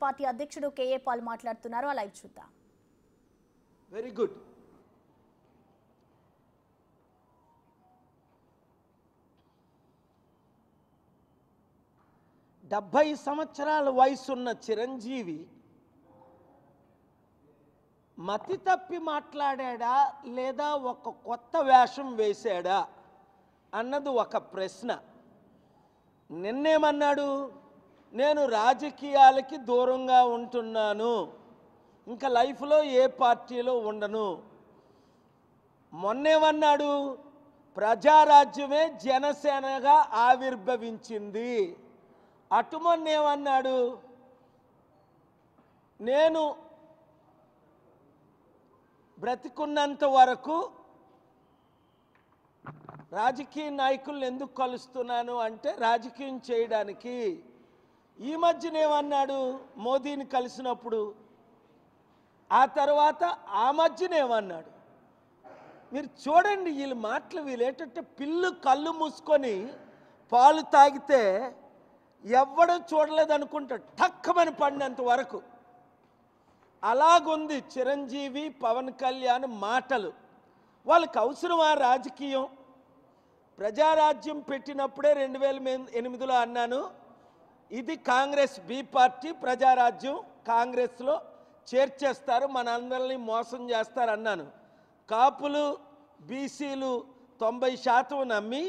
Party అధ్యక్షుడు KA Paul మాట్లాడుతున్నారు. ఆ లైవ్ చూద్దాం. Very good. డెబ్బై సంవత్సరాల వయసున్న చిరంజీవి మతి తప్పి మాట్లాడా లేదా ఒక కొత్త వేషం వేశాడా అన్నది ఒక ప్రశ్న. నిన్నేమన్నాడు? నేను రాజకీయాలకి దూరంగా ఉంటున్నాను, ఇంకా లైఫ్లో ఏ పార్టీలో ఉండను. మొన్నేమన్నాడు? ప్రజారాజ్యమే జనసేనగా ఆవిర్భవించింది. అటు మొన్నేమన్నాడు? నేను బ్రతికున్నంత వరకు రాజకీయ నాయకులను ఎందుకు కలుస్తున్నాను అంటే రాజకీయం చేయడానికి. ఈ మధ్యనేమన్నాడు? మోదీని కలిసినప్పుడు. ఆ తర్వాత ఆ మధ్యనేమన్నాడు? మీరు చూడండి, వీళ్ళ మాటలు వీళ్ళేంటంటే పిల్లు కళ్ళు మూసుకొని పాలు తాగితే ఎవ్వడూ చూడలేదు అనుకుంటాడు, టక్కమని పడినంత వరకు. అలాగుంది చిరంజీవి పవన్ కళ్యాణ్ మాటలు. వాళ్ళకి అవసరమా రాజకీయం? ప్రజారాజ్యం పెట్టినప్పుడే 2008లో అన్నాను, ఇది కాంగ్రెస్ బి పార్టీ, ప్రజారాజ్యం కాంగ్రెస్లో చేర్చేస్తారు, మనందరినీ మోసం చేస్తారు అన్నాను. కాపులు బీసీలు 90% నమ్మి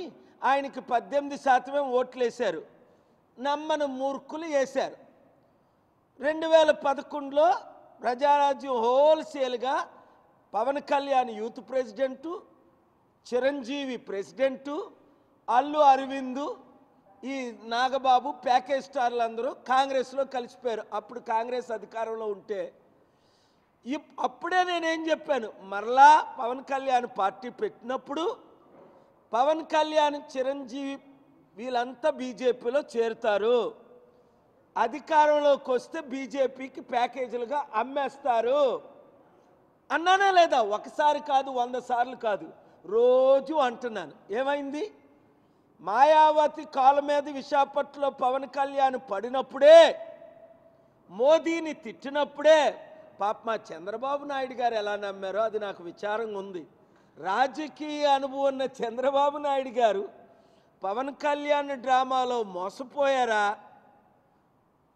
ఆయనకి 18% ఓట్లేశారు. నమ్మను మూర్ఖులు వేశారు. 2011లో ప్రజారాజ్యం హోల్సేల్గా Pawan Kalyan youth president, Chiranjeevi president, Allu Aravind, ఈ నాగబాబు ప్యాకేజ్ స్టార్లు అందరూ కాంగ్రెస్లో కలిసిపోయారు. అప్పుడు కాంగ్రెస్ అధికారంలో ఉంటే అప్పుడే నేనేం చెప్పాను, మరలా పవన్ కళ్యాణ్ పార్టీ పెట్టినప్పుడు పవన్ కళ్యాణ్ చిరంజీవి వీళ్ళంతా బీజేపీలో చేరుతారు, అధికారంలోకి వస్తే బీజేపీకి ప్యాకేజీలుగా అమ్మేస్తారు అన్నానా లేదా? ఒకసారి కాదు, 100 సార్లు కాదు, రోజు అంటున్నాను. ఏమైంది? మాయావతి కాళ్ళ మీద విశాఖపట్నంలో పవన్ కళ్యాణ్ పడినప్పుడే, మోదీని తిట్టినప్పుడే పాప మా చంద్రబాబు నాయుడు గారు ఎలా నమ్మారో అది నాకు విచారంగా ఉంది. రాజకీయ అనుభవం ఉన్న చంద్రబాబు నాయుడు గారు పవన్ కళ్యాణ్ డ్రామాలో మోసపోయారా,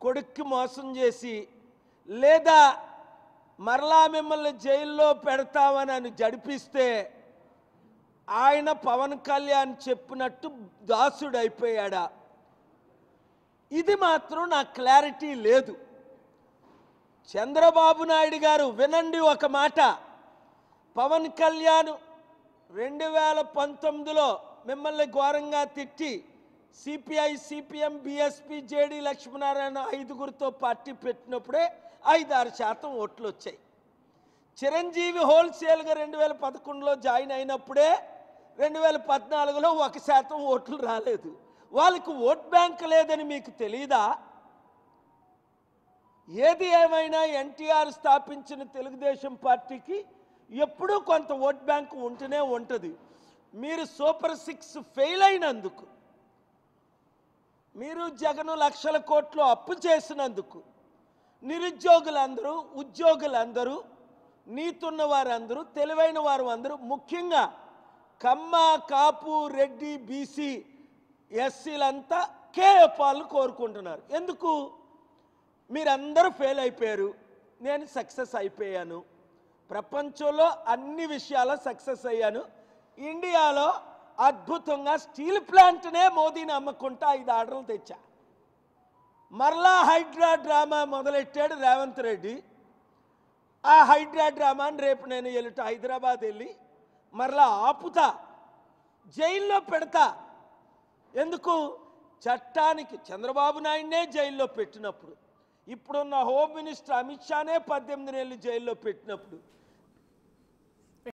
కొడుక్కి మోసం చేసి, లేదా మరలా మిమ్మల్ని జైల్లో పెడతామని జడిపిస్తే ఆయన పవన్ కళ్యాణ్ చెప్పినట్టు దాసుడు అయిపోయాడా? ఇది మాత్రం నాకు క్లారిటీ లేదు. చంద్రబాబు నాయుడు గారు వినండి ఒక మాట, పవన్ కళ్యాణ్ 2019లో మిమ్మల్ని ఘోరంగా తిట్టి CPI CPM BSP JD Lakshminarayana 5గురితో పార్టీ పెట్టినప్పుడే 5-6% ఓట్లు వచ్చాయి. చిరంజీవి హోల్సేల్గా 2011లో జాయిన్ అయినప్పుడే 2014లో 1% ఓట్లు రాలేదు. వాళ్ళకి ఓట్ బ్యాంక్ లేదని మీకు తెలీదా? ఏది ఏమైనా ఎన్టీఆర్ స్థాపించిన తెలుగుదేశం పార్టీకి ఎప్పుడూ కొంత ఓట్ బ్యాంక్ ఉంటూనే ఉంటుంది. మీరు సూపర్ 6 ఫెయిల్ అయినందుకు, మీరు జగన్ లక్షల కోట్లు అప్పు చేసినందుకు, నిరుద్యోగులందరూ, ఉద్యోగులందరూ, నీతున్న వారందరూ, తెలివైన వారు అందరూ, ముఖ్యంగా కమ్మ, కాపు, రెడ్డి, బీసీ, ఎస్సీలంతా కేఏ పాల్ను కోరుకుంటున్నారు. ఎందుకు? మీరందరూ ఫెయిల్ అయిపోయారు, నేను సక్సెస్ అయిపోయాను. ప్రపంచంలో అన్ని విషయాల్లో సక్సెస్ అయ్యాను. ఇండియాలో అద్భుతంగా స్టీల్ ప్లాంట్నే మోదీని అమ్మకుంటా 5 ఆర్డర్లు తెచ్చా. మరలా హైడ్రా డ్రామా మొదలెట్టాడు రేవంత్ రెడ్డి. ఆ హైడ్రా డ్రామాని రేపు నేను ఎల్లుట హైదరాబాద్ వెళ్ళి మరలా ఆపుతా, జైల్లో పెడతా. ఎందుకు? చట్టానికి చంద్రబాబు నాయుడినే జైల్లో పెట్టినప్పుడు, ఇప్పుడున్న హోమ్ మినిస్టర్ అమిత్ షానే 18 ఏళ్ళు జైల్లో పెట్టినప్పుడు